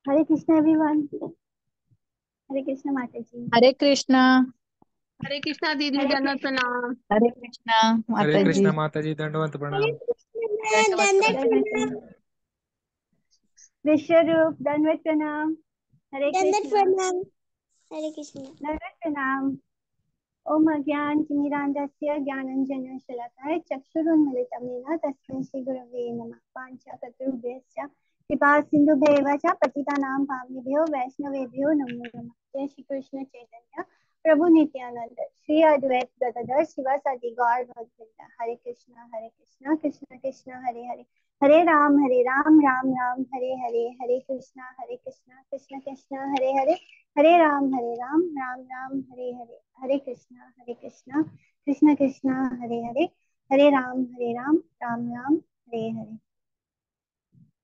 हरे Krishna everyone. हरे कृष्ण माता जी। हरे कृष्णा। हरे कृष्णा दीदी, हरे दंडवत कृष्ण। प्रणाम। हरे कृष्णा हरे माता जी। कृष्णा माता जी, दंडवत हरे प्रणाम। कृष्ण दंडवत दंडवत प्रणाम। दंडवत प्रणाम। प्रणाम। विश्व रूप दंडवत प्रणाम। हरे दंडवत कृष्ण। प्रणाम। हरे कृष्ण। दंडवत प्रणाम। ओम अज्ञानतिमिरान्धस्य ज्ञानाञ्जनशलाकया चक्षुरुन्मिलितं येन तस्मै श्रीगुरवे नमः। वाञ्छाकल्पतरुभ्यश्च कृपा सिन्धुभ्येव च पतितानां पावनेभ्यो वैष्णवेभ्यो नमो नमः। जय श्री कृष्ण चैतन्य प्रभु नित्यानंद श्री अद्वैत गदाधर शिवासादि गौर भक्तवृंद। हरे कृष्णा कृष्ण कृष्ण हरे हरे, हरे राम राम राम हरे हरे, हरे कृष्णा कृष्ण कृष्ण हरे हरे, हरे राम राम राम हरे हरे, हरे कृष्णा कृष्ण कृष्ण हरे हरे, हरे राम राम राम हरे हरे।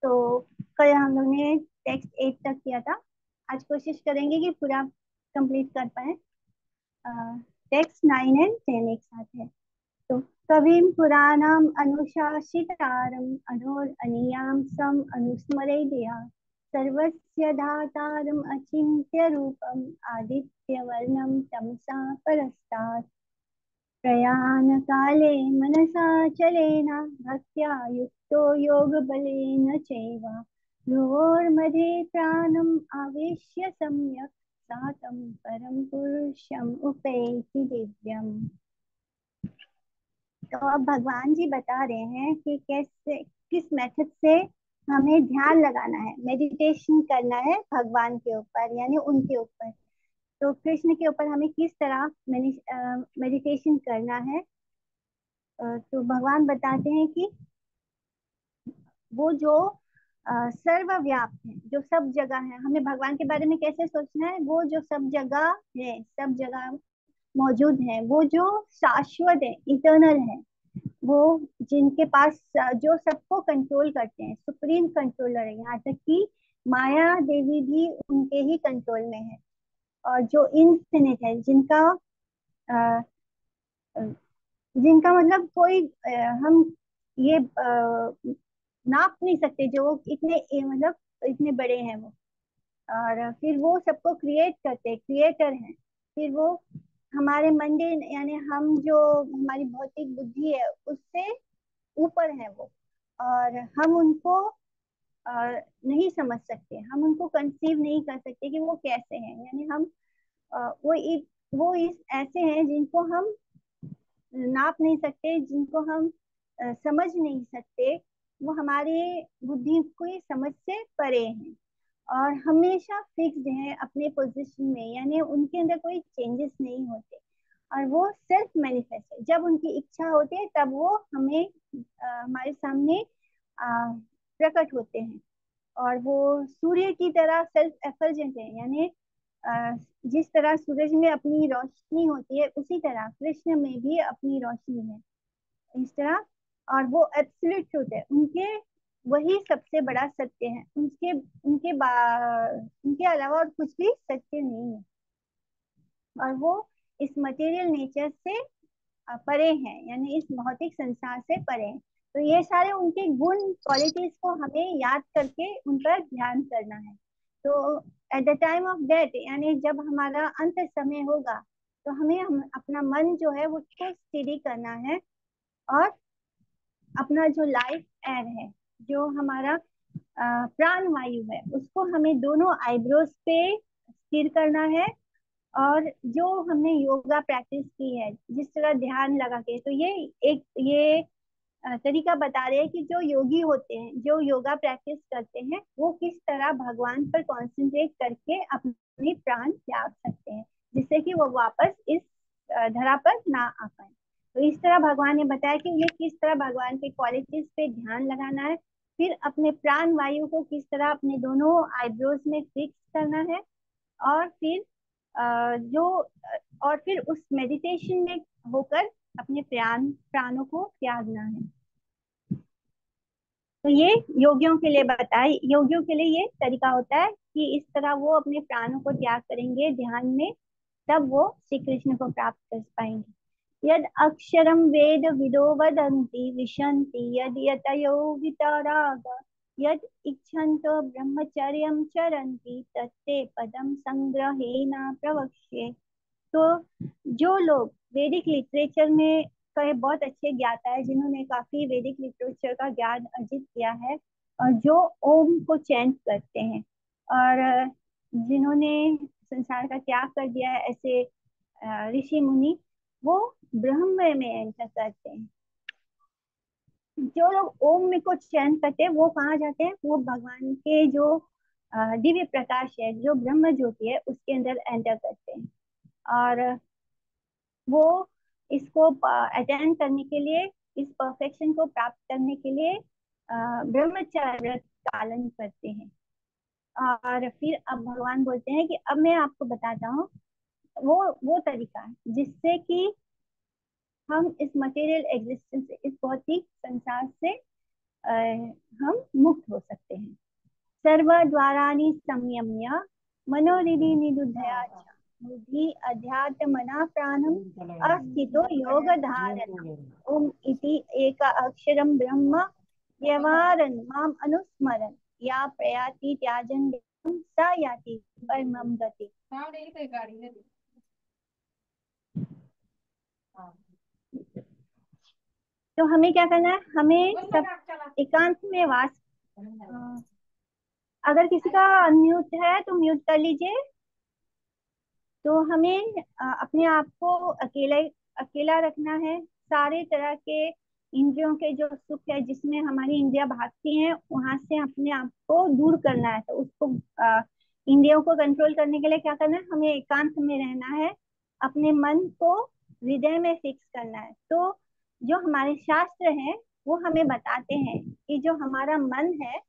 तो कल हम लोग ने टेक्स्ट 8 तक किया था। आज कोशिश करेंगे कि पूरा कंप्लीट कर पाए। टेक्स्ट 9 एंड 10 एक साथ है। तो कविं पुराणम अनुशासितारम अनोर अनियाम सम अनुस्मरेदिया सर्वस्य धातारम अचिन्त्य रूपम आदित्य वर्णम तमसा परस्तात् प्रयाण काले मनसा चलेन भक्त्या युक्तो योग बलेन चैव भ्रुवोर्मध्ये प्राणम् आवेश्य सम्यक् सातं परम पुरुषम् उपैति दिव्यम्। तो अब भगवान जी बता रहे हैं कि कैसे किस मेथड से हमें ध्यान लगाना है, मेडिटेशन करना है भगवान के ऊपर यानी उनके ऊपर। तो कृष्ण के ऊपर हमें किस तरह मेडिटेशन करना है। तो भगवान बताते हैं कि वो जो सर्वव्याप्त है, जो सब जगह है। हमें भगवान के बारे में कैसे सोचना है, वो जो सब जगह है, सब जगह मौजूद है, वो जो शाश्वत है, इटर्नल है, वो जिनके पास जो सबको कंट्रोल करते हैं, सुप्रीम कंट्रोलर है। यहाँ तक कि माया देवी भी उनके ही कंट्रोल में है। और जो इन्फिनिट है, अ, जिनका मतलब कोई हम ये नाप नहीं सकते, जो वो इतने मतलब इतने बड़े हैं वो। और फिर वो सबको क्रिएट करते हैं, क्रिएटर हैं। फिर वो हमारे मंडे यानी हम जो हमारी भौतिक बुद्धि है उससे ऊपर है वो। और हम उनको नहीं समझ सकते, हम उनको कंसीव नहीं कर सकते कि वो कैसे हैं। यानी हम वो इस ऐसे हैं जिनको हम नाप नहीं सकते, जिनको हम समझ नहीं सकते। वो हमारे बुद्धि की समझ से परे हैं और हमेशा फिक्स्ड हैं अपने पोजीशन में, यानी उनके अंदर कोई चेंजेस नहीं होते। और वो सेल्फ मैनिफेस्ट है, जब उनकी इच्छा होती है तब वो हमें हमारे सामने प्रकट होते हैं। और वो सूर्य की तरह सेल्फ एफल्जेंट है, यानी जिस तरह सूरज में अपनी रोशनी होती है उसी तरह कृष्ण में भी अपनी रोशनी है, इस तरह। और वो एब्सोल्यूट ट्रूथ है उनके, वही सबसे बड़ा सत्य है। उनके अलावा और कुछ भी सत्य नहीं है। और वो इस मटेरियल नेचर से परे हैं, यानी इस भौतिक संसार से परे हैं। तो ये सारे उनके गुण, क्वालिटीज को हमें याद करके उन पर ध्यान करना है। तो at the time of death, यानी जब हमारा अंत समय होगा, तो हम अपना मन जो है वो उसको स्टेडी करना है। और अपना जो लाइफ एयर है, जो हमारा प्राण वायु है, उसको हमें दोनों आईब्रोज पे स्थिर करना है। और जो हमने योगा प्रैक्टिस की है, जिस तरह ध्यान लगा के, तो ये तरीका बता रहे हैं कि जो योगी होते हैं, जो योगा प्रैक्टिस करते हैं, वो किस तरह भगवान पर कंसंट्रेट करके अपने प्राण त्याग सकते हैं, जिससे कि वो वापस इस धरा पर ना आ पाए। तो इस तरह भगवान ने बताया कि ये किस तरह भगवान के क्वालिटीज पे ध्यान लगाना है। फिर अपने प्राण वायु को किस तरह अपने दोनों आईब्रोज में फिक्स करना है। और फिर जो और फिर उस मेडिटेशन में होकर अपने प्राणों को त्यागना है। तो ये योगियों के लिए बताए, योगियों के लिए ये तरीका होता है कि इस तरह वो अपने प्राणों को त्याग करेंगे ध्यान में, तब वो श्री कृष्ण को प्राप्त कर पाएंगे। यद अक्षरम वेद विदो वदन्ति विशन्ति यद यतयो वितराग यद इच्छन्तो ब्रह्मचर्यं चरन्ति तत्ते पदम संग्रहेण प्रवक्ष्ये। तो जो लोग वैदिक लिटरेचर में कई बहुत अच्छे ज्ञाता है, जिन्होंने काफी वैदिक लिटरेचर का ज्ञान अर्जित किया है और जो ओम को चैंट करते हैं और जिन्होंने संसार का त्याग कर दिया है, ऐसे ऋषि मुनि, वो ब्रह्म में एंटर करते हैं। जो लोग ओम में को चैन करते हैं वो कहाँ जाते हैं? वो भगवान के जो दिव्य प्रकाश है, जो ब्रह्म ज्योति है, उसके अंदर एंटर करते हैं और वो इसको अटेंड करने के लिए, इस परफेक्शन को प्राप्त करने के लिए ब्रह्मचर्य व्रत पालन करते हैं। और फिर अब भगवान बोलते हैं कि अब मैं आपको बताता हूँ वो तरीका जिससे कि हम इस मटेरियल एग्जिस्टेंस से, इस भौतिक संसार से हम मुक्त हो सकते हैं। सर्वद्वाराणि संयम्य मनोरिधि निरुद्धया च बुद्धि अध्यात्म मना प्राणम अस्थितो योग धारण ओम इति एक अक्षरम ब्रह्म व्यवहारन् माम अनुस्मरन् या प्रयाति त्याजन सा याति परमं गति। तो हमें क्या करना है? हमें सब एकांत में वास, अगर किसी का अनम्यूट है तो म्यूट कर लीजिए। तो हमें अपने आप को अकेला अकेला रखना है। सारे तरह के इंद्रियों के जो सुख है, जिसमें हमारी इंद्रियां भागती हैं, वहां से अपने आप को दूर करना है। तो उसको इंद्रियों को कंट्रोल करने के लिए क्या करना है? हमें एकांत में रहना है, अपने मन को हृदय में फिक्स करना है। तो जो हमारे शास्त्र हैं वो हमें बताते हैं कि जो हमारा मन है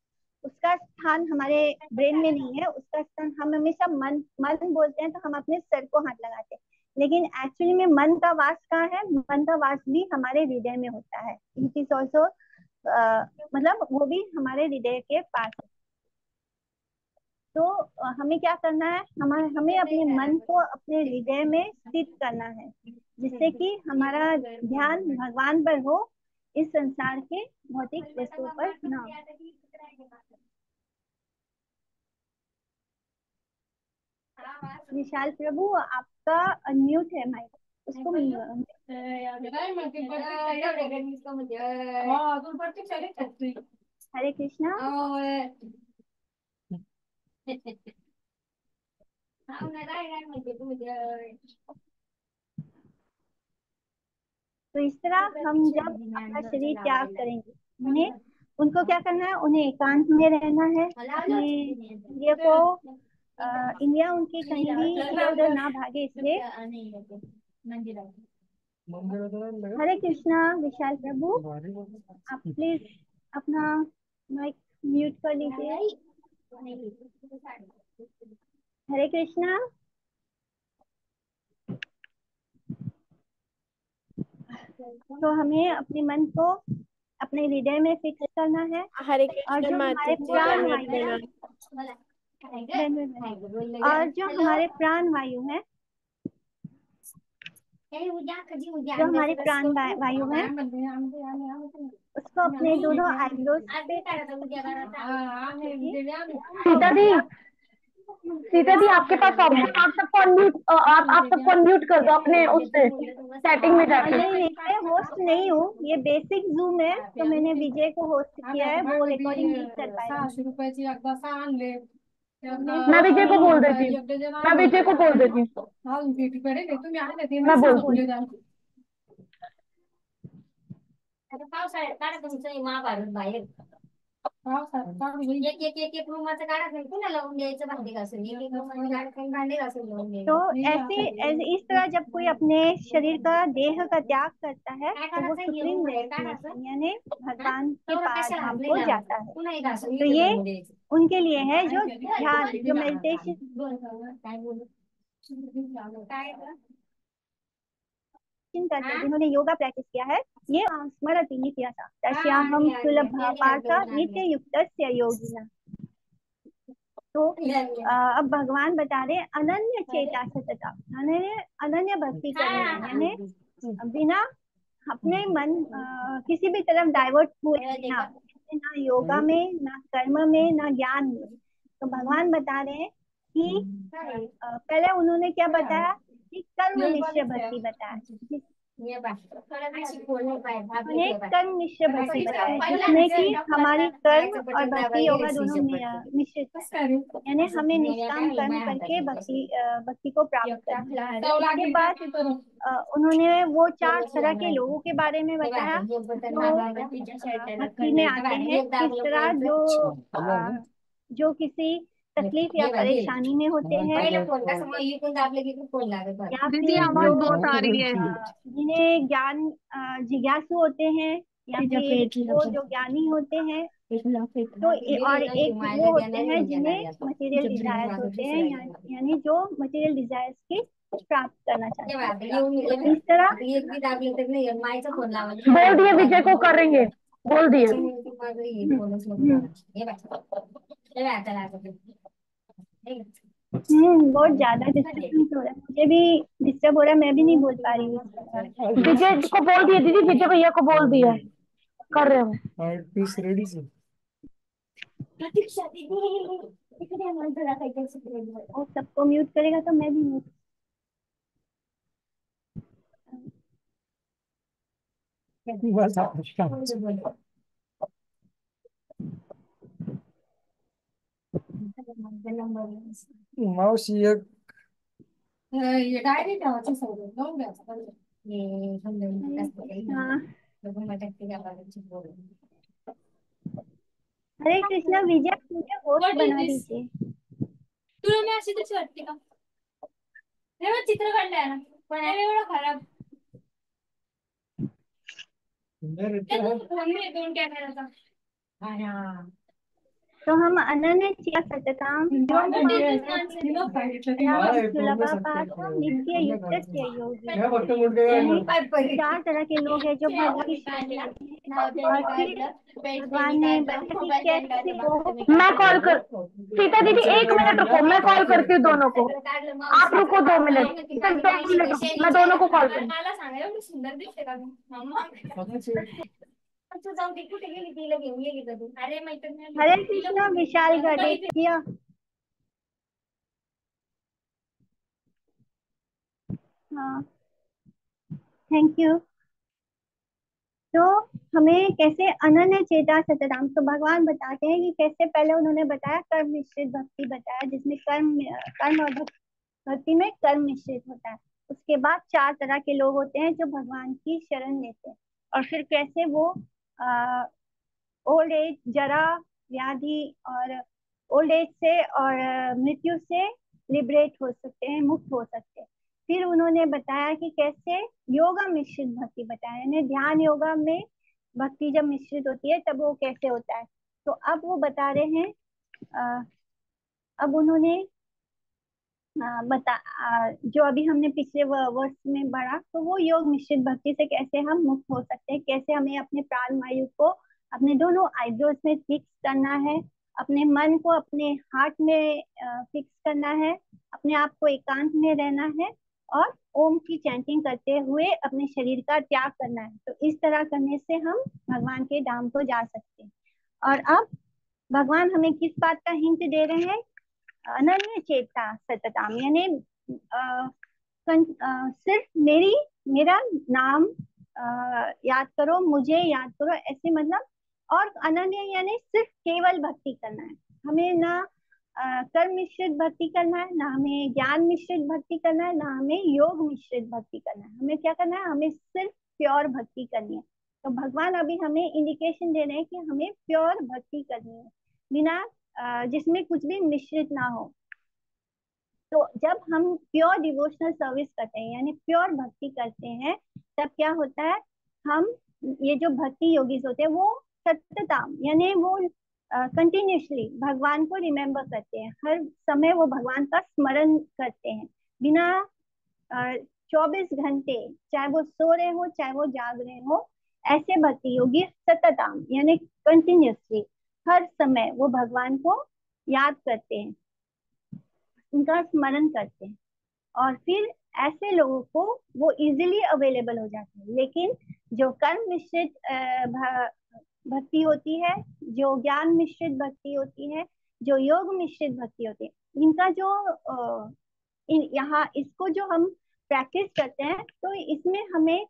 उसका स्थान हमारे ब्रेन में नहीं है, उसका स्थान, हम हमेशा मन मन बोलते हैं तो हम अपने सर को हाथ लगाते हैं, लेकिन एक्चुअली में मन का वास कहाँ है? मन का वास भी हमारे हृदय में होता है। इट इज ऑल्सो मतलब वो भी हमारे हृदय के पास है। तो हमें क्या करना है? हमें अपने मन को अपने हृदय में स्थित करना है, जिससे कि हमारा ध्यान भगवान पर हो, इस संसार के भौतिक वस्तुओं पर ना हो। विशाल प्रभु, आपका अनम्यूट है माइक, उसको हरे कृष्णा। तो इस तरह हम जब अपना शरीर त्याग करेंगे, उन्हें उनको क्या करना है? उन्हें एकांत में रहना है, अपने इंद्रिय को इंद्रिया उनकी कहीं भी इधर उधर ना भागे, इसलिए। हरे कृष्णा विशाल प्रभु, आप प्लीज अपना माइक म्यूट कर लीजिए। हरे कृष्णा। तो हमें अपने मन को अपने हृदय में फिक्स करना है। हरे और जो हमारे प्राण वायु है, और जो हमारे प्राण वायु है, जो हमारे प्राण वायु है, उसको अपने दोनों आईब्रोज पे सीता दी, सीता दी आपके पास ऑप्शन, आप सबको अनम्यूट, आप सबको अनम्यूट कर दो अपने उससे सेटिंग में जाके। नहीं, मैं होस्ट नहीं हूँ, ये बेसिक जूम है, तो मैंने विजय को होस्ट किया है, वो रिकॉर्डिंग नहीं कर पाएगा। मैं विजय को बोल देती हूँ, मैं विजय को बोल देती हूँ, मैं बोलती हूँ। तो इस तरह जब कोई अपने शरीर का, देह का त्याग करता है, तो वो सुप्रीम डेस्टिनेशन यानी भगवान के पास धाम को जाता है। तो ये उनके लिए है जो ध्यान, जो मेडिटेशन करते हैं, जिन्होंने योगा प्रैक्टिस किया है। ये स्मरति नित्यसा तस्याहं सुलभ पार्थ नित्य युक्तस्य योगिना। तो अब भगवान बता रहे अनन्य चेता सतता, अनन्य भक्ति करना, यानी बिना अपने मन किसी भी तरफ डाइवर्ट हुए बिना ना योगा में, ना कर्म में, ना ज्ञान में। तो भगवान बता रहे हैं कि पहले उन्होंने क्या बताया कि कर्म मिश्र भक्ति बताया, उन्हें कर्म मिश्र भक्ति बताया जिसमें कि हमारी कर्म और भक्ति योगा दोनों मिश्रित है, यानी हमें निष्काम कर्म करके भक्ति को प्राप्त करना है। इसके बाद उन्होंने वो 4 तरह के लोगों के बारे में बताया जो भक्ति में आते हैं। किस तरह जो किसी तकलीफ या परेशानी में होते हैं, या दीदी फिर आवाज जो बहुत आ रही है। जिन्हें ज्ञान जिज्ञासु होते हैं, या फिर वो जो ज्ञानी होते हैं, तो और एक वो होते हैं जिन्हें मटेरियल डिजायर्स होते हैं, यानी जो मटेरियल डिजायर्स की प्राप्त करना चाहते हैं। इस तरह बोल दिए विजय को करेंगे, बोल दिए। बहुत ज्यादा डिस्टर्बेंस हो रहा है, मुझे भी डिस्टर्ब हो रहा है, मैं भी नहीं बोल पा रही हूँ इस तरह। विजय को बोल दिए दीदी, विजय भैया को बोल दिया, कर रहे हो। वो सबको म्यूट करेगा तो मैं भी म्यूट। मावशी एक हाँ, हरे कृष्णा। विजय मुझे होस्ट बना दीजिए। तुला मी अशी तशी वाटते का? तेव्हा चित्र काढलंय ना, पण एवढं खराब. फोन में 2 कॅमेराचा. तो हम अनन्य चिया सतताम नित्य युक्त योगी, यानी 4 तरह के लोग हैं जो भगवान की शरण लेते हैं। और फिर भगवान ने बताया कि कैसे वो मैं कॉल कर, सीता दीदी 1 मिनट रुको, मैं कॉल करती हूँ दोनों को, आप रुको 2 मिनट, सिर्फ 2 मिनट रुको, मैं दोनों को कॉल करूँ। मला सांगा एवढी सुंदर दिसते का मी? मम्मा तू जाऊ दे, कुठे गेली तिला घेऊन गेली का तू? अरे मैत्रिणी हरे कृष्णा विशाल गडेतिया। हाँ, थैंक यू। तो हमें कैसे अनन्य चेता सतराम, तो भगवान बताते हैं कि कैसे पहले उन्होंने बताया कर्म मिश्रित भक्ति बताया, जिसमें कर्म और भक्ति में कर्म मिश्रित होता है। उसके बाद 4 तरह के लोग होते हैं जो भगवान की शरण लेते हैं, और फिर कैसे वो ओल्ड एज, जरा, व्याधि और ओल्ड एज से और मृत्यु से लिबरेट हो सकते हैं, मुक्त हो सकते हैं। फिर उन्होंने बताया कि कैसे योगा मिश्रित भक्ति बताया, यानी ध्यान योगा में भक्ति जब मिश्रित होती है तब वो कैसे होता है। तो अब वो बता रहे हैं, अब उन्होंने जो अभी हमने पिछले वर्ष में पढ़ा, तो वो योग मिश्रित भक्ति से कैसे हम मुक्त हो सकते हैं, कैसे हमें अपने प्राण वायु को अपने दोनों आइब्रोज में फिक्स करना है, अपने मन को अपने हार्ट में फिक्स करना है, अपने आप को एकांत में रहना है, और ओम की चैंटिंग करते हुए अपने शरीर का त्याग करना है। तो इस तरह करने से हम भगवान के धाम को जा सकते हैं। और अब भगवान हमें किस बात का हिंट दे रहे हैं? अनन्य चेता सतताम, यानी सिर्फ मेरा नाम याद करो, मुझे याद करो, ऐसे मतलब। और अनन्य यानी सिर्फ केवल भक्ति करना है, हमें ना कर्म मिश्रित भक्ति करना है, ना हमें ज्ञान मिश्रित भक्ति करना है, ना हमें योग मिश्रित भक्ति करना है। हमें क्या करना है? हमें सिर्फ प्योर भक्ति करनी है। तो भगवान अभी हमें इंडिकेशन दे रहे हैं कि हमें प्योर भक्ति करनी है, बिना जिसमें कुछ भी मिश्रित ना हो। तो जब हम प्योर डिवोशनल सर्विस करते हैं, यानी प्योर भक्ति करते हैं, तब क्या होता है? हम ये जो भक्ति योगीज होते हैं वो सततम, यानी वो कंटिन्यूसली भगवान को रिमेम्बर करते हैं, हर समय वो भगवान का स्मरण करते हैं, बिना 24 घंटे, चाहे वो सो रहे हो चाहे वो जाग रहे हो। ऐसे भक्ति योगी सततम यानी कंटिन्यूसली हर समय वो भगवान को याद करते हैं, उनका स्मरण करते हैं, और फिर ऐसे लोगों को वो इजीली अवेलेबल हो जाते हैं। लेकिन जो कर्म मिश्रित भक्ति होती है, जो ज्ञान मिश्रित भक्ति होती है, जो योग मिश्रित भक्ति होती है, इनका जो यहाँ इसको जो हम प्रैक्टिस करते हैं तो इसमें हमें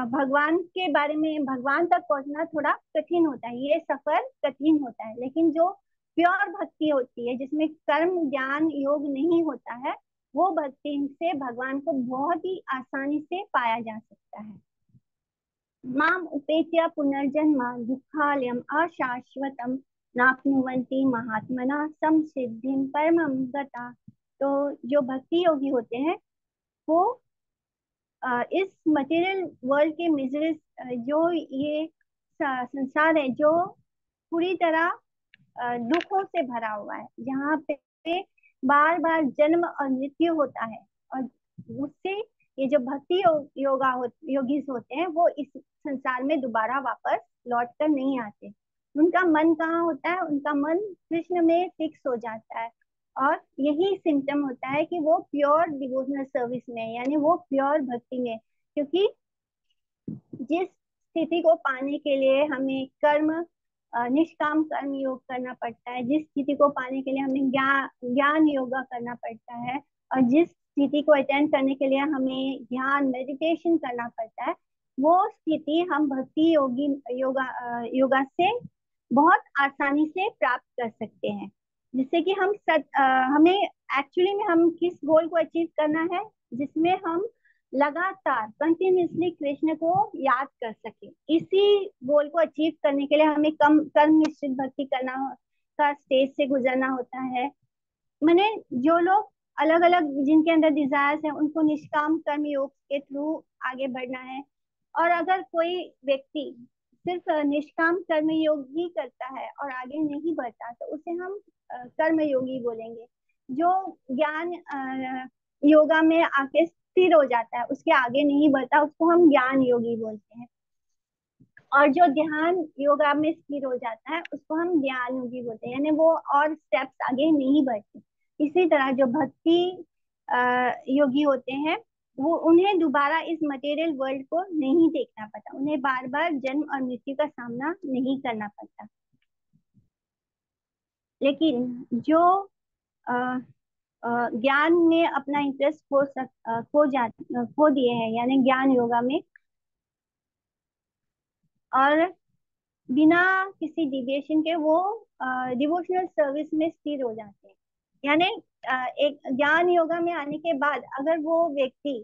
भगवान के बारे में, भगवान तक पहुंचना थोड़ा कठिन होता है, ये सफर कठिन होता है। लेकिन जो प्योर भक्ति होती है जिसमें कर्म ज्ञान योग नहीं होता है, वो भक्ति से भगवान को बहुत ही आसानी से पाया जा सकता है। माम उपेत्य पुनर्जन्म दुःखालयम् अशाश्वतम नाप्नुवन्ति महात्मना संसिद्धिं परमं गता। तो जो भक्ति योगी होते हैं वो इस मटेरियल वर्ल्ड के मिजरीज, जो ये संसार है जो पूरी तरह दुखों से भरा हुआ है, जहाँ पे बार बार जन्म और मृत्यु होता है, और उससे ये जो भक्ति योगीज होते हैं वो इस संसार में दोबारा वापस लौट कर नहीं आते। उनका मन कहाँ होता है? उनका मन कृष्ण में फिक्स हो जाता है, और यही सिम्टम होता है कि वो प्योर डिवोशनल सर्विस में, यानी वो प्योर भक्ति में। क्योंकि जिस स्थिति को पाने के लिए हमें निष्काम कर्म योग करना पड़ता है, जिस स्थिति को पाने के लिए हमें ज्ञान योगा करना पड़ता है, और जिस स्थिति को अटेंड करने के लिए हमें ध्यान मेडिटेशन करना पड़ता है, वो स्थिति हम भक्ति योगा से बहुत आसानी से प्राप्त कर सकते हैं। जिससे कि हमें एक्चुअली में हम किस गोल को अचीव करना है, जिसमें हम लगातार कंटिन्यूसली कृष्ण को याद कर सके। इसी गोल को अचीव करने के लिए हमें कर्म मिश्रित भक्ति का स्टेज से गुजरना होता है। मैंने जो लोग अलग अलग जिनके अंदर डिजायर्स है, उनको निष्काम कर्म योग के थ्रू आगे बढ़ना है। और अगर कोई व्यक्ति सिर्फ निष्काम कर्म योग ही करता है और आगे नहीं बढ़ता, तो उसे हम कर्म योगी बोलेंगे। जो ज्ञान योगा में आके स्थिर हो जाता है, उसके आगे नहीं बढ़ता, उसको हम ज्ञान योगी बोलते हैं। और जो ध्यान योगा में स्थिर हो जाता है, उसको हम ज्ञान योगी बोलते हैं, यानी वो और स्टेप्स आगे नहीं बढ़ते। इसी तरह जो भक्ति योगी होते हैं, वो उन्हें दोबारा इस मटेरियल वर्ल्ड को नहीं देखना पड़ता, उन्हें बार बार जन्म और मृत्यु का सामना नहीं करना पड़ता। लेकिन जो ज्ञान में अपना इंटरेस्ट खो दिए हैं, यानी ज्ञान योगा में, और बिना किसी डिविएशन के वो डिवोशनल सर्विस में स्थिर हो जाते हैं। यानी एक ज्ञान योगा में आने के बाद अगर वो व्यक्ति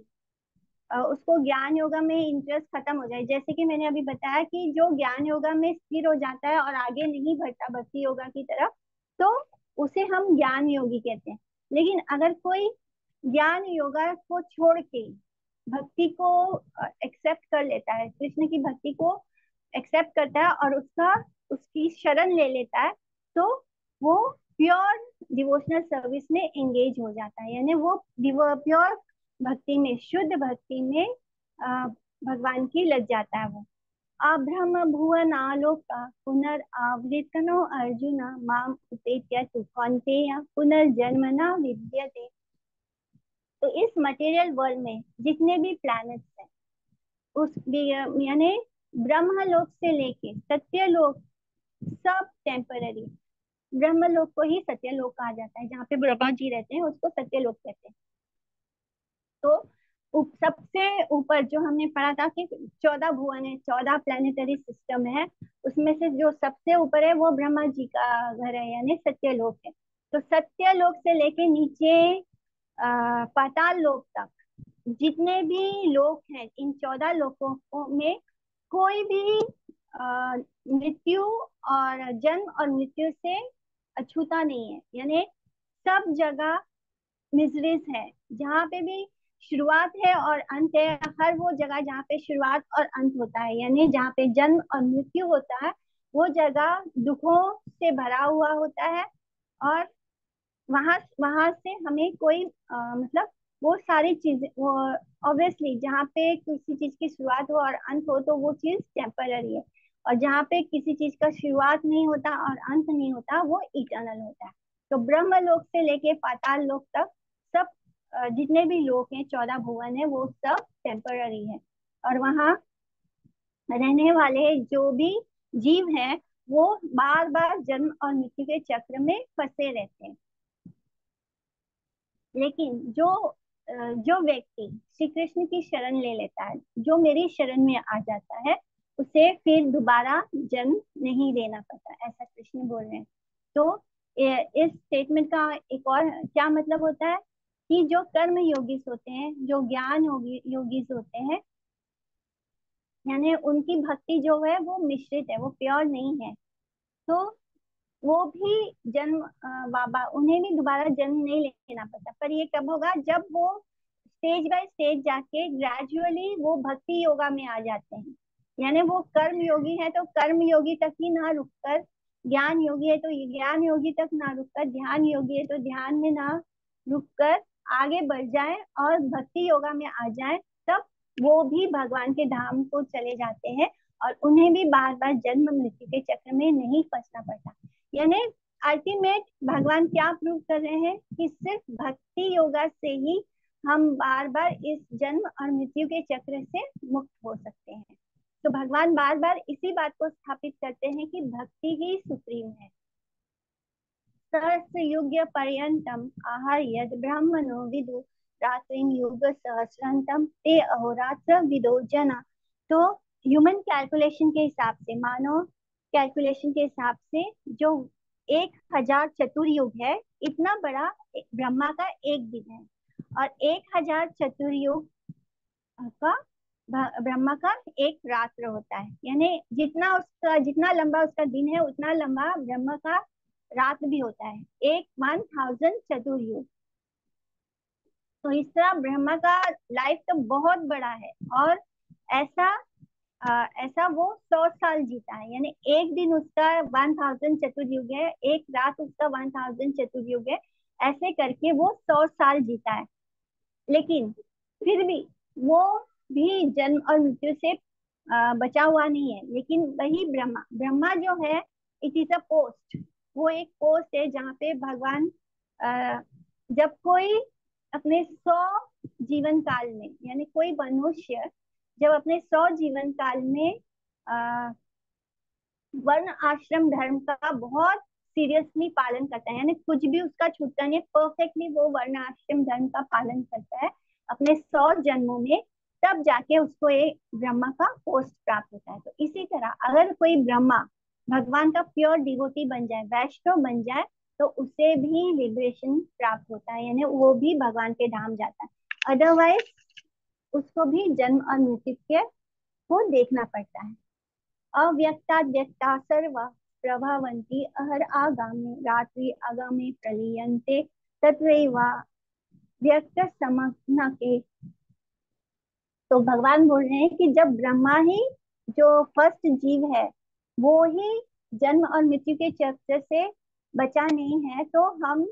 उसको ज्ञान योगा में इंटरेस्ट खत्म हो जाए, जैसे कि मैंने अभी बताया कि जो ज्ञान योगा में स्थिर हो जाता है और आगे नहीं बढ़ता भक्ति योगा की तरफ, तो उसे हम ज्ञान योगी कहते हैं। लेकिन अगर कोई ज्ञान योगा को छोड़ के भक्ति को एक्सेप्ट कर लेता है, कृष्ण की भक्ति को एक्सेप्ट करता है और उसकी शरण ले लेता है, तो वो प्योर डिवोशनल सर्विस में एंगेज हो जाता है, यानी वो प्योर भक्ति में, शुद्ध भक्ति में भगवान की लग जाता है। वो अब्रह्म भुवन आलोका पुनरावृतनो अर्जुन माम उपेत्य तु कौन्तेय पुनर्जन्म न विद्यते। तो इस मटेरियल वर्ल्ड में जितने भी प्लैनेट्स हैं, उस यानी ब्रह्मलोक से लेके सत्यलोक, सब टेम्पररी। ब्रह्मलोक को ही सत्यलोक कहा जाता है, जहाँ पे ब्रह्मा जी रहते हैं उसको सत्यलोक कहते हैं। तो सबसे ऊपर जो हमने पढ़ा था कि 14 भुवन है, 14 प्लानिटरी सिस्टम है, उसमें से जो सबसे ऊपर है वो ब्रह्मा जी का घर है, यानी सत्यलोक है। तो सत्यलोक से लेके नीचे पाताल लोक तक जितने भी लोक हैं, इन 14 लोकों में कोई भी मृत्यु और जन्म और मृत्यु से अछूता नहीं है, यानी सब जगह मिजरीज है। जहाँ पे भी शुरुआत है और अंत है, हर वो जगह जहाँ पे शुरुआत और अंत होता है, यानी जहाँ पे जन्म और मृत्यु होता है, वो जगह दुखों से भरा हुआ होता है। और वहां से हमें कोई मतलब वो सारी चीजें, वो ऑब्वियसली जहाँ पे किसी चीज की शुरुआत हो और अंत हो तो वो चीज टेम्पररी है, और जहाँ पे किसी चीज का शुरुआत नहीं होता और अंत नहीं होता वो इटर्नल होता है। तो ब्रह्म लोक से लेके पाताल लोक तक सब जितने भी लोक हैं, 14 भुवन है, वो सब टेम्पररी है। और वहाँ रहने वाले जो भी जीव हैं वो बार बार जन्म और मृत्यु के चक्र में फंसे रहते हैं। लेकिन जो व्यक्ति श्री कृष्ण की शरण ले लेता है, जो मेरी शरण में आ जाता है, उसे फिर दोबारा जन्म नहीं लेना पड़ता, ऐसा कृष्ण बोल रहे हैं। तो इस स्टेटमेंट का एक और क्या मतलब होता है कि जो कर्म योगी होते हैं, जो ज्ञान योगी होते हैं, यानी उनकी भक्ति जो है वो मिश्रित है, वो प्योर नहीं है, तो वो भी जन्म बाबा उन्हें भी दोबारा जन्म नहीं लेना पड़ता। पर ये कब होगा? जब वो स्टेज बाय स्टेज जाके ग्रेजुअली वो भक्ति योगा में आ जाते हैं। यानी वो कर्म योगी है तो कर्म योगी तक ही ना रुककर, ज्ञान योगी है तो ज्ञान योगी तक ना रुककर, ध्यान योगी है तो ध्यान में ना रुककर आगे बढ़ जाए और भक्ति योगा में आ जाए, तब वो भी भगवान के धाम को चले जाते हैं और उन्हें भी बार बार जन्म मृत्यु के चक्र में नहीं फंसना पड़ता। यानी अल्टीमेट भगवान क्या प्रूव कर रहे हैं कि सिर्फ भक्ति योगा से ही हम बार बार इस जन्म और मृत्यु के चक्र से मुक्त हो सकते हैं। तो भगवान बार बार इसी बात को स्थापित करते हैं कि भक्ति ही सुप्रीम है। सहस्र युग पर्यंतम आहार यद ब्राह्मणो विदु रात्रिं युग सहस्रांतम ते अहोरात्र विदो जना। तो ह्यूमन कैलकुलेशन के हिसाब से, मानव कैलकुलेशन के हिसाब से, जो 1000 चतुर्युग है, इतना बड़ा ब्रह्मा का एक दिन है, और 1000 चतुर्युग का ब्रह्मा का एक रात्र होता है। यानी जितना लंबा उसका दिन है, उतना लंबा ब्रह्मा का रात भी होता है, 1000 चतुर्युग। तो इस तरह ब्रह्मा का लाइफ तो बहुत बड़ा है, और ऐसा वो 100 साल जीता है। यानी एक दिन उसका 1000 चतुर्युग है, एक रात उसका 1000 चतुर्युग है, ऐसे करके वो 100 साल जीता है। लेकिन फिर भी वो भी जन्म और मृत्यु से बचा हुआ नहीं है। लेकिन वही ब्रह्मा जो है, इट इज अ पोस्ट, वो एक पोस्ट है जहाँ पे भगवान जब कोई अपने 100 जीवन काल में, यानी कोई मनुष्य जब अपने 100 जीवन काल में वर्ण आश्रम धर्म का बहुत सीरियसली पालन करता है, यानी कुछ भी उसका छूटता नहीं, परफेक्टली वो वर्ण आश्रम धर्म का पालन करता है अपने 100 जन्मों में, तब जाके उसको एक ब्रह्मा का पोस्ट प्राप्त होता है। तो इसी तरह अगर कोई ब्रह्मा भगवान का प्योर डिवोटी बन जाए, वैष्णव बन जाए, तो उसे भी लिबरेशन प्राप्त होता है, यानी वो भी भगवान के धाम जाता है। अदरवाइज उसको भी जन्म और मृत्यु के को देखना पड़ता है। अव्यक्ता व्यक्ता सर्वा प्रभवन्ति अहर आगामी रात्रि आगामी प्रलीयन्ते तत्रैवा व्यक्त समग्न के। तो भगवान बोल रहे हैं कि जब ब्रह्मा ही जो फर्स्ट जीव है, वो ही जन्म और मृत्यु के चक्र से बचा नहीं है, तो हम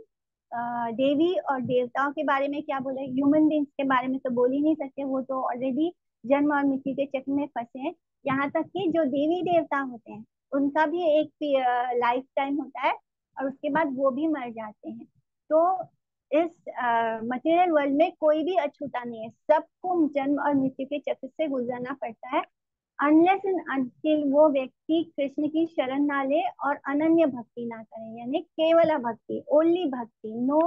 देवी और देवताओं के बारे में क्या बोले? ह्यूमन बींग्स के बारे में तो बोल ही नहीं सकते, वो तो ऑलरेडी जन्म और मृत्यु के चक्र में फंसे हैं। यहाँ तक कि जो देवी देवता होते हैं, उनका भी एक लाइफ टाइम होता है, और उसके बाद वो भी मर जाते हैं। तो इस मटेरियल वर्ल्ड में कोई भी अछूता नहीं है, सबको जन्म और मृत्यु के चक्र से गुजरना पड़ता है, अनलेस एंड अनटिल वो व्यक्ति कृष्ण की शरण ना ले और अनन्य भक्ति ना करे, यानी केवल भक्ति, ओनली भक्ति, नो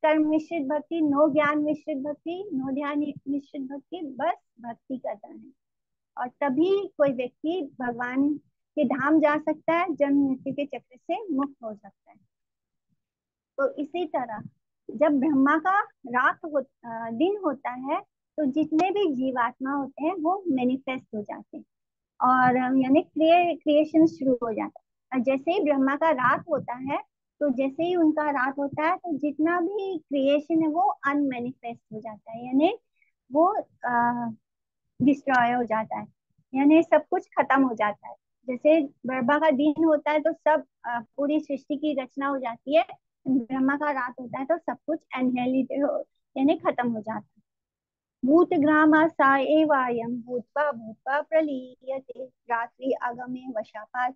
कर्म मिश्रित भक्ति, नो ज्ञान मिश्रित भक्ति, नो ध्यान मिश्रित भक्ति, बस भक्ति करना है। और तभी कोई व्यक्ति भगवान के धाम जा सकता है, जन्म मृत्यु के चक्र से मुक्त हो सकता है। तो इसी तरह जब ब्रह्मा का दिन होता है, तो जितने भी जीवात्मा होते हैं वो मैनिफेस्ट हो जाते हैं, और यानी क्रिएशन शुरू हो जाता है। और जैसे ही ब्रह्मा का रात होता है, तो जैसे ही उनका रात होता है, तो जितना भी क्रिएशन है वो अनमैनिफेस्ट हो जाता है, यानी वो डिस्ट्रॉय हो जाता है, यानी सब कुछ खत्म हो जाता है। जैसे ब्रह्मा का दिन होता है तो सब पूरी सृष्टि की रचना हो जाती है, ब्रह्मा का रात होता है तो सब कुछ एनहेलिट यानी खत्म हो जाता है। भूत ग्रामा सा एवायम भूत्वा भूत्वा प्रलीयते रात्रि आगमे वशापाथ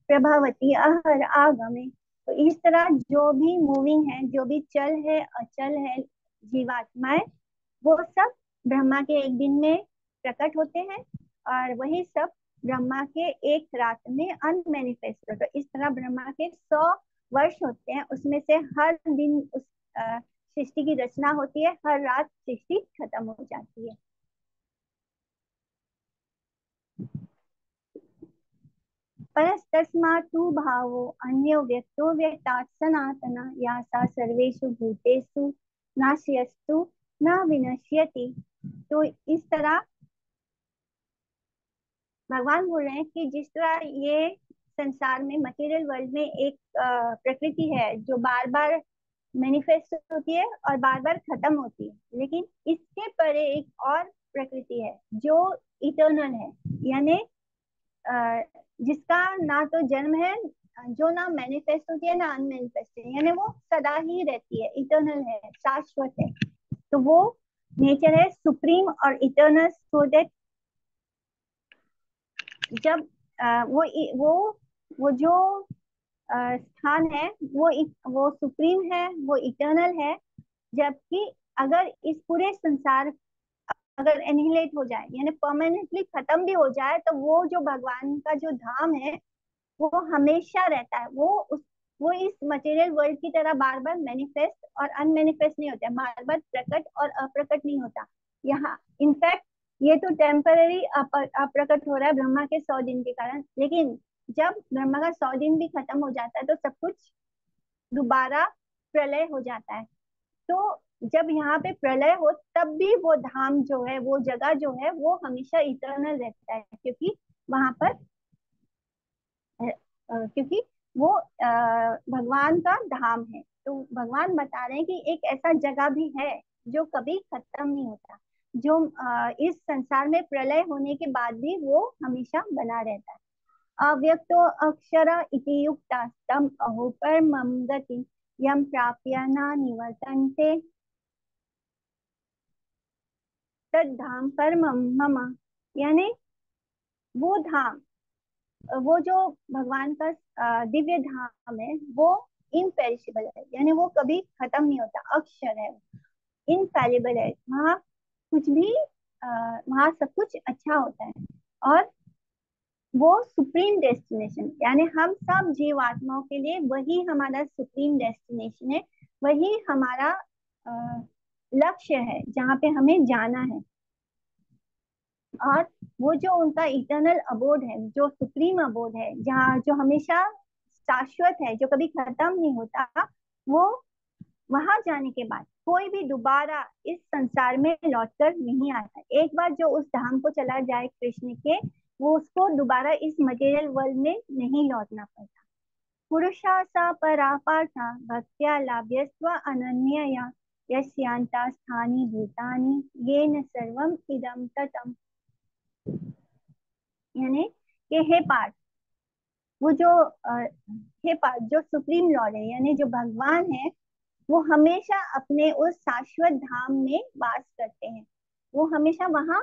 प्रभावती अहर आगमे। तो इस तरह जो भी मूविंग है, जो भी चल है अचल है जीवात्माएं, वो सब ब्रह्मा के एक दिन में प्रकट होते हैं, और वही सब ब्रह्मा के एक रात में अनमेनिफेस्ट। तो इस तरह ब्रह्मा के 100 वर्ष होते हैं, उसमें से हर दिन उस सृष्टि की रचना होती है, हर रात सृष्टि खत्म हो जाती है। परस्तस्मात्तु भावो अन्यो व्यक्तो व्यक्तात् सनातना यासा सर्वेषु भूतेषु नाश्यस्तु न विनश्यति। तो इस तरह भगवान बोल रहे हैं कि जिस तरह ये संसार में मटेरियल वर्ल्ड में एक प्रकृति है जो बार बार मैनिफेस्ट होती है और बार बार खत्म होती है, लेकिन इसके परे एक और प्रकृति है जो इटर्नल है, यानी जिसका ना तो जन्म है, जो ना मैनिफेस्ट होती है ना अनमैनिफेस्ट है, यानी वो सदा ही रहती है, इटर्नल है, शाश्वत है। तो वो नेचर है सुप्रीम और इटर्नल, सो दैट जब वो जो स्थान है वो सुप्रीम है, वो इटर्नल है। जबकि अगर इस पूरे संसार अगर एनिहिलेट हो जाए, यानी परमानेंटली खत्म भी हो जाए, तो वो जो भगवान का जो धाम है वो हमेशा रहता है। वो इस मटेरियल वर्ल्ड की तरह बार बार मैनिफेस्ट और अनमैनिफेस्ट नहीं होता, बार बार प्रकट और अप्रकट नहीं होता। यहाँ इनफैक्ट ये तो टेम्पररी अप्रकट हो रहा है ब्रह्मा के 100 दिन के कारण, लेकिन जब ब्रह्मा का 100 दिन भी खत्म हो जाता है तो सब कुछ दोबारा प्रलय हो जाता है। तो जब यहाँ पे प्रलय हो तब भी वो धाम जो है, वो जगह जो है, वो हमेशा इटर्नल रहता है, क्योंकि वहां पर क्योंकि वो भगवान का धाम है। तो भगवान बता रहे हैं कि एक ऐसा जगह भी है जो कभी खत्म नहीं होता, जो इस संसार में प्रलय होने के बाद भी वो हमेशा बना रहता है। अव्यक्तो अक्षर इति युक्ता तम अहो परमं गति यम प्राप्य न निवर्तन्ते तद धाम परमं मम। यानी वो धाम, वो जो भगवान का दिव्य धाम है, वो इनपेरिशेबल है, यानी वो कभी खत्म नहीं होता, अक्षर है, इनफैलिबल है। वहाँ कुछ भी वहाँ सब कुछ अच्छा होता है, और वो सुप्रीम डेस्टिनेशन, यानी हम सब जीवात्माओं के लिए वही हमारा सुप्रीम डेस्टिनेशन है, वही हमारा लक्ष्य है जहाँ पे हमें जाना है। और वो जो उनका इटर्नल अबोर्ड है, जो सुप्रीम अबोर्ड है, जहाँ जो हमेशा शाश्वत है, जो कभी खत्म नहीं होता, वो वहां जाने के बाद कोई भी दोबारा इस संसार में लौटकर नहीं आता। एक बार जो उस धाम को चला जाए कृष्ण के, वो उसको दोबारा इस मटेरियल वर्ल्ड में नहीं लौटना पड़ता। पुरुषा सा परा पार्था भक्त्या लाभ्यस्व अनन्यया यस्यांता स्थानी भूतानि येन सर्वम इदम ततम। यानी कि हे पार्थ, वो जो हे पार्थ, जो सुप्रीम लॉर्ड है, यानी जो भगवान है, वो हमेशा अपने उस शाश्वत धाम में वास करते हैं, वो हमेशा वहां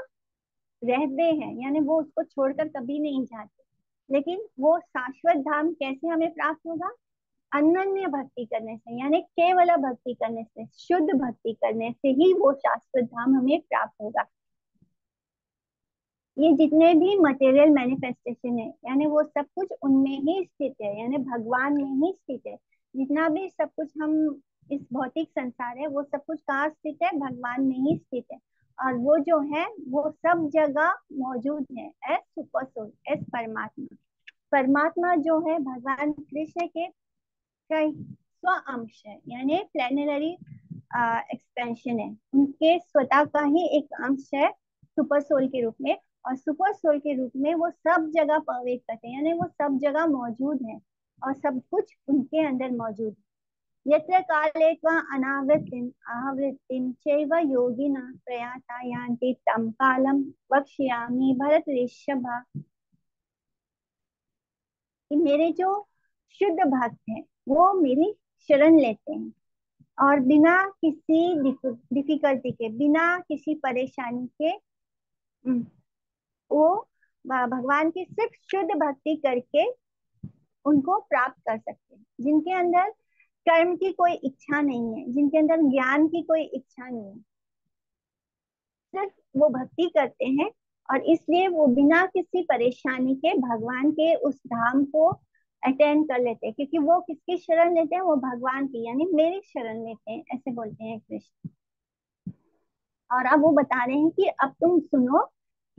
रहते हैं, यानी वो उसको छोड़कर कभी नहीं जाते। लेकिन वो शाश्वत धाम कैसे हमें प्राप्त होगा? अनन्य भक्ति करने से, यानी केवल भक्ति करने से, शुद्ध भक्ति करने से ही वो शाश्वत धाम हमें प्राप्त होगा। ये जितने भी मटेरियल मैनिफेस्टेशन है, यानी वो सब कुछ उनमें ही स्थित है, यानी भगवान में ही स्थित है। जितना भी सब कुछ हम इस भौतिक संसार है, वो सब कुछ कहाँ स्थित है? भगवान में ही स्थित है। और वो जो है वो सब जगह मौजूद है एज सुपर सोल, एज परमात्मा। परमात्मा जो है भगवान कृष्ण के स्व अंश है, यानी प्लेनरी एक्सपेंशन है, उनके स्वतः का ही एक अंश है सुपर सोल के रूप में। और सुपर सोल के रूप में वो सब जगह प्रवेश करते हैं, यानी वो सब जगह मौजूद है और सब कुछ उनके अंदर मौजूद है। यत्र काले त्वा अनावृत्तिम आवृत्तिम चैव योगिना प्रयाता यान्ति तं कालम वक्ष्यामि भरत ऋषभ। कि मेरे जो शुद्ध भक्त हैं वो मेरी शरण लेते हैं, और बिना किसी डिफिकल्टी के, बिना किसी परेशानी के वो भगवान की सिर्फ शुद्ध भक्ति करके उनको प्राप्त कर सकते हैं। जिनके अंदर कर्म की कोई इच्छा नहीं है, जिनके अंदर ज्ञान की कोई इच्छा नहीं है, सिर्फ वो भक्ति करते हैं और इसलिए वो बिना किसी परेशानी के भगवान के उस धाम को अटेंड कर लेते हैं, क्योंकि वो किसकी शरण लेते हैं, वो भगवान की, यानी मेरी शरण लेते हैं, ऐसे बोलते हैं कृष्ण। और अब वो बता रहे हैं कि अब तुम सुनो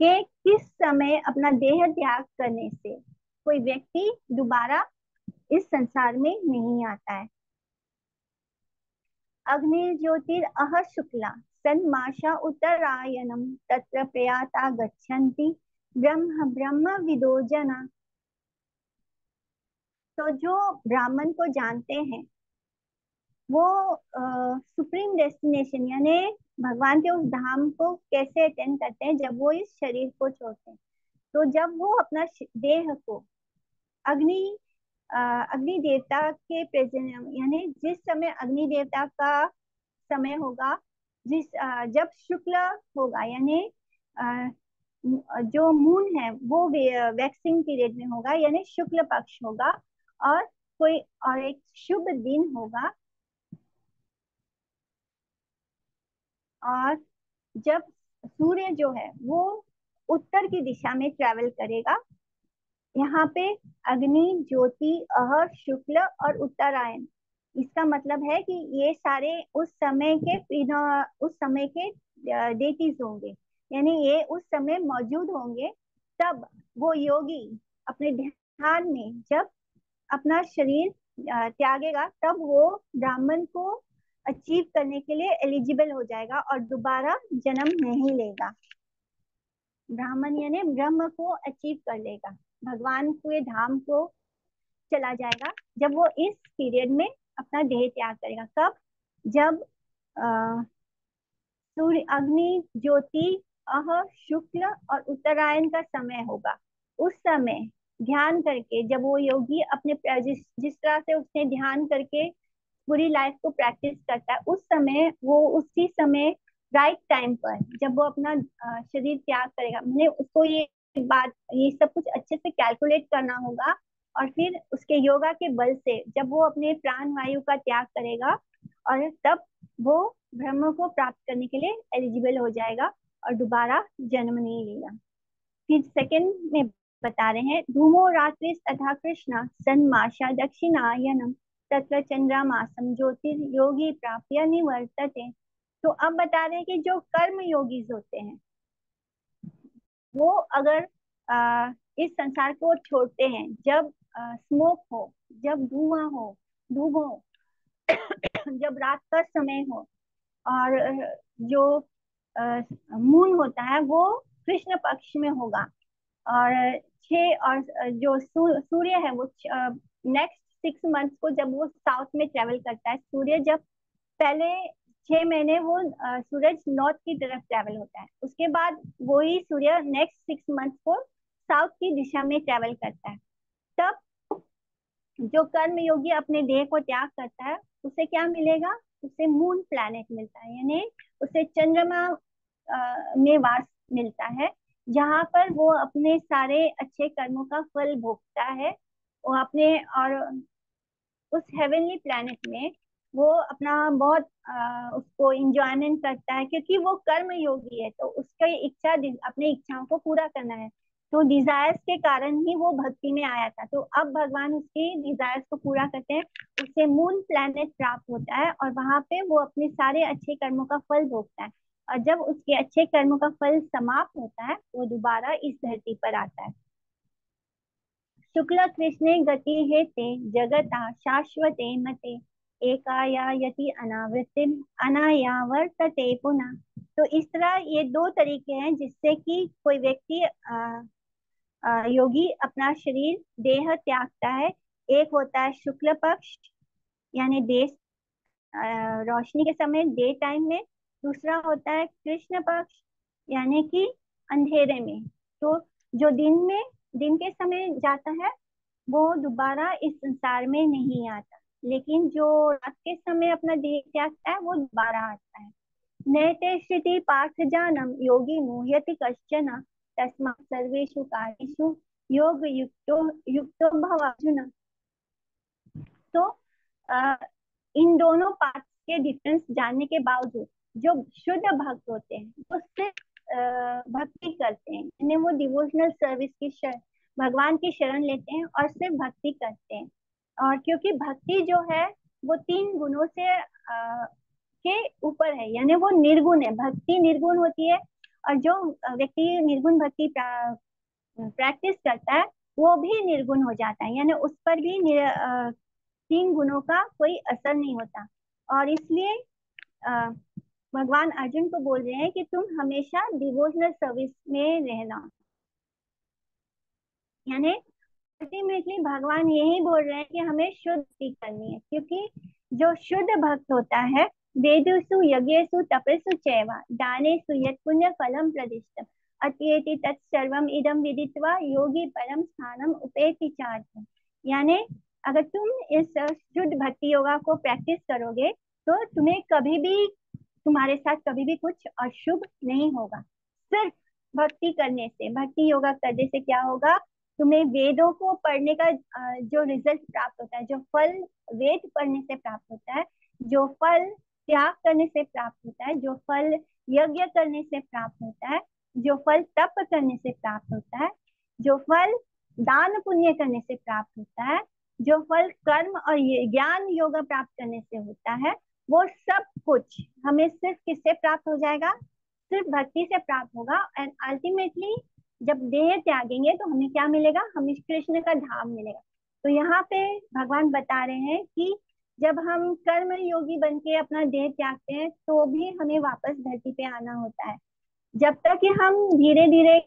कि किस समय अपना देह त्याग करने से कोई व्यक्ति दोबारा इस संसार में नहीं आता है। अग्निर्ज्योतिर अह शुक्ला सन्माशा उत्तरायणम तत्र प्रयाता गच्छन्ति ब्रह्म ब्रह्म विदो जना। तो जो ब्राह्मण को जानते हैं वो सुप्रीम डेस्टिनेशन यानी भगवान के उस धाम को कैसे अटेंड करते हैं जब वो इस शरीर को छोड़ते हैं। तो जब वो अपना देह को अग्नि अग्नि देवता के प्रेजेंट यानी जिस समय अग्नि देवता का समय होगा, जब शुक्ल होगा यानी जो मून है वो वैक्सिंग पीरियड में होगा यानी शुक्ल पक्ष होगा, और कोई और एक शुभ दिन होगा, और जब सूर्य जो है वो उत्तर की दिशा में ट्रेवल करेगा। यहाँ पे अग्नि ज्योति अह शुक्ल और उत्तरायण, इसका मतलब है कि ये सारे उस समय के डेटीज होंगे, यानी ये उस समय मौजूद होंगे। तब वो योगी अपने ध्यान में जब अपना शरीर त्यागेगा तब वो ब्राह्मण को अचीव करने के लिए एलिजिबल हो जाएगा और दोबारा जन्म नहीं लेगा। ब्राह्मण यानी ब्रह्म को अचीव कर लेगा, भगवान के धाम को चला जाएगा जब वो इस पीरियड में अपना देह त्याग करेगा। कब? जब सूर्य अग्नि ज्योति अह शुक्ल और उत्तरायण का समय होगा। उस समय ध्यान करके जब वो योगी अपने जिस तरह से उसने ध्यान करके पूरी लाइफ को प्रैक्टिस करता है, उस समय वो उसी समय राइट टाइम पर जब वो अपना शरीर त्याग करेगा, मैंने उसको ये सब कुछ अच्छे से कैलकुलेट करना होगा, और फिर उसके योगा के बल से जब वो अपने प्राण वायु का त्याग करेगा और तब वो ब्रह्म को प्राप्त करने के लिए एलिजिबल हो जाएगा और दोबारा जन्म नहीं लेगा। फिर सेकंड में बता रहे हैं, धूमो रात्रि तथा कृष्ण सन्माशा दक्षिणायनम तत्र चंद्रमासम ज्योतिर्योगी प्राप्य निवर्तते। तो अब बता रहे हैं कि जो कर्म योगी होते हैं वो अगर इस संसार को छोड़ते हैं, जब स्मोक हो, जब धुआं हो, धूप हो, जब रात का समय हो, और जो मून होता है वो कृष्ण पक्ष में होगा, और और जो सूर्य है वो नेक्स्ट 6 मंथ्स को जब वो साउथ में ट्रेवल करता है, सूर्य जब पहले 6 महीने वो सूरज नॉर्थ की तरफ ट्रेवल होता है, उसके बाद वही सूर्य नेक्स्ट 6 मंथ्स को साउथ की दिशा में ट्रेवल करता है। तब जो कर्म योगी अपने देह को त्याग करता है उसे क्या मिलेगा? उसे मून प्लैनेट मिलता है, यानी उसे चंद्रमा में वास मिलता है, जहाँ पर वो अपने सारे अच्छे कर्मों का फल भोगता है। वो अपने और उस हेवनली प्लैनेट में वो अपना बहुत उसको इंजॉयमेंट करता है, क्योंकि वो कर्म योगी है तो उसका इच्छा अपनी इच्छाओं को पूरा करना है। तो डिजायर्स के कारण ही वो भक्ति में आया था, तो अब भगवान उसकी डिजायर्स को पूरा करते हैं, उसे मून प्लैनेट प्राप्त होता है और वहां पे वो अपने सारे अच्छे कर्मों का फल भोगता है, और जब उसके अच्छे कर्मों का फल समाप्त होता है वो दोबारा इस धरती पर आता है। शुक्ल कृष्णे गति हेते जगता शाश्वते मते एकाया यति अनावृत्तिम अनायावर्तते पुनः। तो इस तरह ये दो तरीके हैं जिससे कि कोई व्यक्ति योगी अपना शरीर देह त्यागता है। एक होता है शुक्ल पक्ष यानी देश रोशनी के समय डे टाइम में, दूसरा होता है कृष्ण पक्ष यानी कि अंधेरे में। तो जो दिन के समय जाता है वो दोबारा इस संसार में नहीं आता, लेकिन जो रात के समय अपना देह त्यागता है वो दोबारा आता है। नैते श्रुति पार्थ जानम योगी मुह्यति कश्चन तस्मात् सर्वेषु कार्येषु योग युक्तो भव अर्जुन। तो इन दोनों पार्ट के डिफरेंस जानने के बावजूद जो शुद्ध भक्त होते हैं वो सिर्फ भक्ति करते हैं, यानी वो डिवोशनल सर्विस की भगवान की शरण लेते हैं और सिर्फ भक्ति करते हैं। और क्योंकि भक्ति जो है वो 3 गुणों से के ऊपर है, यानी वो निर्गुण है, भक्ति निर्गुण होती है। और जो व्यक्ति निर्गुण भक्ति प्रैक्टिस करता है वो भी निर्गुण हो जाता है, यानी उस पर भी 3 गुणों का कोई असर नहीं होता। और इसलिए अ, भगवान अर्जुन को बोल रहे हैं कि तुम हमेशा डिवोशनल सर्विस में रहना, यानी अल्टीमेटली भगवान यही बोल रहे हैं कि हमें शुद्ध भक्ति करनी है, क्योंकि जो शुद्ध भक्त होता है वेदेषु यज्ञेषु तपस्सु चैव दानेषु यत् पुण्य फलम प्रदिष्टम अत्येति तत्सर्वम इदम विदित्वा योगी परम स्थानम उपेति चार्थ। यानी अगर तुम इस शुद्ध भक्ति योगा को प्रैक्टिस करोगे तो तुम्हें कभी भी, तुम्हारे साथ कभी भी कुछ अशुभ नहीं होगा। सिर्फ भक्ति करने से, भक्ति योगा करने से क्या होगा, तुम्हें वेदों को पढ़ने का जो रिजल्ट प्राप्त होता है, जो फल वेद पढ़ने से प्राप्त होता है, जो फल त्याग करने से प्राप्त होता है, जो फल यज्ञ करने से प्राप्त होता है, जो फल तप करने से प्राप्त होता है, जो फल दान पुण्य करने से प्राप्त होता है, जो फल कर्म और ज्ञान योग प्राप्त करने से होता है, वो सब कुछ हमें सिर्फ किससे प्राप्त हो जाएगा, सिर्फ भक्ति से प्राप्त होगा। एंड अल्टीमेटली जब देह त्यागेंगे तो हमें क्या मिलेगा, हमें कृष्ण का धाम मिलेगा। तो यहाँ पे भगवान बता रहे हैं कि जब हम कर्म योगी बन के अपना देह त्यागते हैं तो भी हमें वापस धरती पे आना होता है। जब तक कि हम धीरे धीरे